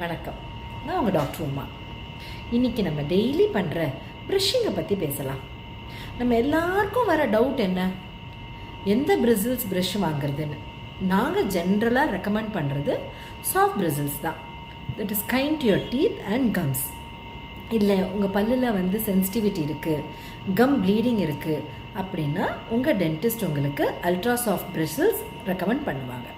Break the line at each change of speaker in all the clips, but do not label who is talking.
வணக்கம், நான் உங்கள் டாக்டர் உமா. இன்றைக்கி நம்ம டெய்லி பண்ணுற ப்ரஷ்ஷிங்கை பற்றி பேசலாம். நம்ம எல்லாருக்கும் வர டவுட் என்ன, எந்த பிரிசில்ஸ் ப்ரஷ் வாங்குறதுன்னு. நாங்கள் ஜென்ரலாக ரெக்கமெண்ட் பண்ணுறது சாஃப்ட் பிரிசில்ஸ் தான். That is kind to your teeth and comes. இல்லை உங்கள் பல்லில் சென்சிட்டிவிட்டி இருக்குது, கம் ப்ளீடிங் இருக்குது அப்படின்னா உங்கள் டென்டிஸ்ட் உங்களுக்கு அல்ட்ரா சாஃப்ட் பிரிசில்ஸ் ரெக்கமெண்ட் பண்ணுவாங்க.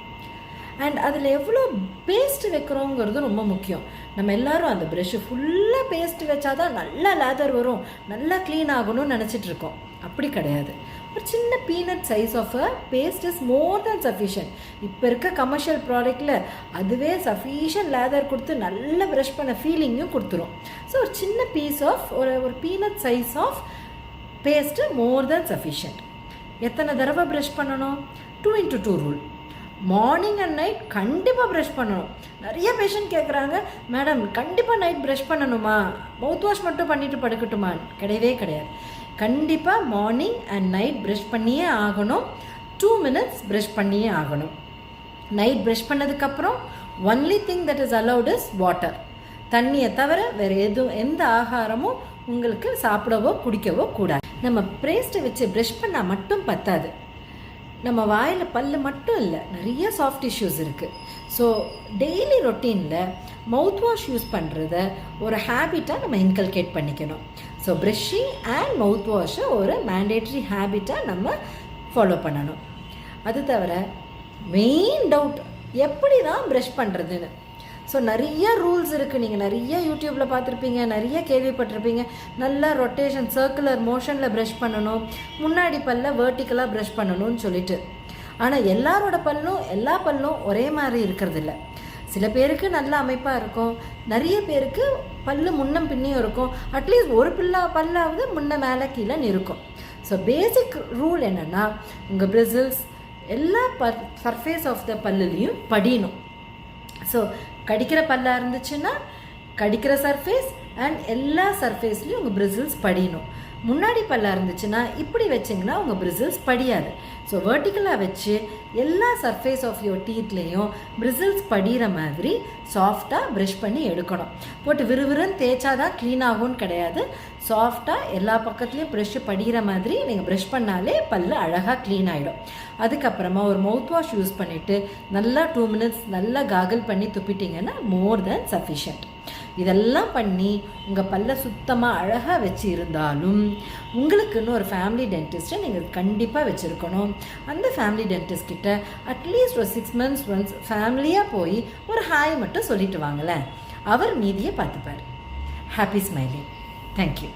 அண்ட் அதில் எவ்வளோ பேஸ்ட் வைக்கிறோங்கிறது ரொம்ப முக்கியம். நம்ம எல்லோரும் அந்த ப்ரஷ்ஷு ஃபுல்லாக பேஸ்ட் வச்சா தான் நல்லா லேதர் வரும், நல்லா க்ளீன் ஆகணும்னு நினச்சிட்ருக்கோம். அப்படி கிடையாது. ஒரு சின்ன peanut size of a paste is more than sufficient. இப்போ இருக்க கமர்ஷியல் ப்ராடக்டில் அதுவே சஃபிஷியன்ட் லேதர் கொடுத்து நல்ல ப்ரஷ் பண்ண ஃபீலிங்கும் கொடுத்துரும். ஸோ ஒரு சின்ன பீஸ் ஆஃப் ஒரு peanut size of paste more than sufficient. எத்தனை தடவை ப்ரஷ் பண்ணணும்? 2x2 rule. Morning and night கண்டிப்பாக ப்ரஷ் பண்ணணும். நிறைய பேஷண்ட் கேட்குறாங்க, மேடம் கண்டிப்பாக நைட் ப்ரஷ் பண்ணணுமா, மவுத் வாஷ் மட்டும் பண்ணிவிட்டு படுக்கட்டுமா? கிடையவே கிடையாது. கண்டிப்பாக மார்னிங் அண்ட் நைட் ப்ரஷ் பண்ணியே ஆகணும். 2 minutes ப்ரஷ் பண்ணியே ஆகணும். நைட் ப்ரஷ் பண்ணதுக்கப்புறம் only thing that is allowed is water. தண்ணியை தவிர வேறு எந்த ஆகாரமும் உங்களுக்கு சாப்பிடவோ குடிக்கவோ கூடாது. நம்ம பேஸ்ட்டை வச்சு ப்ரஷ் பண்ணால் மட்டும் பத்தாது. நம்ம வாயில் பல் மட்டும் இல்லை, நிறைய சாஃப்ட் டிஷ்யூஸ் இருக்குது. ஸோ டெய்லி ரொட்டீனில் மவுத் வாஷ் யூஸ் பண்ணுறத ஒரு ஹேபிட்டாக நம்ம இன்கல்கேட் பண்ணிக்கணும். ஸோ ப்ரஷ்ஷிங் அண்ட் மவுத் வாஷை ஒரு மேண்டேட்ரி ஹேபிட்டாக நம்ம ஃபாலோ பண்ணணும். அது தவிர மெயின் டவுட், எப்படி தான் ப்ரஷ் பண்ணுறதுன்னு. ஸோ நிறைய ரூல்ஸ் இருக்குது. நீங்கள் நிறைய யூடியூப்பில் பார்த்துருப்பீங்க, நிறைய கேள்விப்பட்டிருப்பீங்க. நல்லா ரொட்டேஷன் சர்க்குலர் மோஷனில் ப்ரஷ் பண்ணணும், முன்னாடி பல்ல வேர்ட்டிக்கலாக ப்ரஷ் பண்ணணும்னு சொல்லிட்டு. ஆனால் எல்லா பல்லும் ஒரே மாதிரி இருக்கிறதில்ல. சில பேருக்கு நல்ல அமைப்பாக இருக்கும், நிறைய பேருக்கு பல்லு முன்னம் பின்னியும் இருக்கும். அட்லீஸ்ட் ஒரு பல்லாவது முன்ன மேலே கீழே இருக்கும். ஸோ பேசிக் ரூல் என்னென்னா, உங்கள் பிரிசில்ஸ் எல்லா சர்ஃபேஸ் ஆஃப் த பல்லுலேயும் படியணும். ஸோ கடிக்கிற பல்லாக இருந்துச்சுன்னா கடிக்கிற சர்ஃபேஸ் அண்ட் எல்லா சர்ஃபேஸ்லேயும் உங்கள் பிரிசில்ஸ் படியணும். முன்னாடி பல்லாக இருந்துச்சுன்னா இப்படி வச்சிங்கன்னா உங்கள் பிரிசில்ஸ் படியாது. ஸோ வேர்ட்டிக்கலாக வச்சு எல்லா சர்ஃபேஸ் ஆஃப் யுவர் டீத்லேயும் பிரிசில்ஸ் படிகிற மாதிரி சாஃப்டாக ப்ரஷ் பண்ணி எடுக்கணும். போட்டு விறுவிறுன்னு தேய்ச்சா தான் க்ளீன் ஆகும்னு கிடையாது. சாஃப்டாக எல்லா பக்கத்துலேயும் ப்ரஷ்ஷு படிகிற மாதிரி நீங்கள் ப்ரஷ் பண்ணாலே பல்லு அழகாக க்ளீன் ஆகிடும். அதுக்கப்புறமா ஒரு மவுத் வாஷ் யூஸ் பண்ணிவிட்டு நல்லா 2 minutes நல்லா காகல் பண்ணி துப்பிட்டிங்கன்னா மோர் தேன் சஃபிஷியன்ட். இதெல்லாம் பண்ணி உங்கள் பல்ல சுத்தமாக அழகாக வச்சு இருந்தாலும் உங்களுக்குன்னு ஒரு ஃபேமிலி டென்டிஸ்ட்டை நீங்கள் கண்டிப்பாக வச்சுருக்கணும். அந்த ஃபேமிலி டென்டிஸ்ட் கிட்ட அட்லீஸ்ட் ஒரு 6 months ஒன்ஸ் ஃபேமிலியாக போய் ஒரு ஹாய் மட்டும் சொல்லிட்டு வாங்களேன். அவர் மீதியை பார்த்துப்பார். Happy smiling. தேங்க்யூ.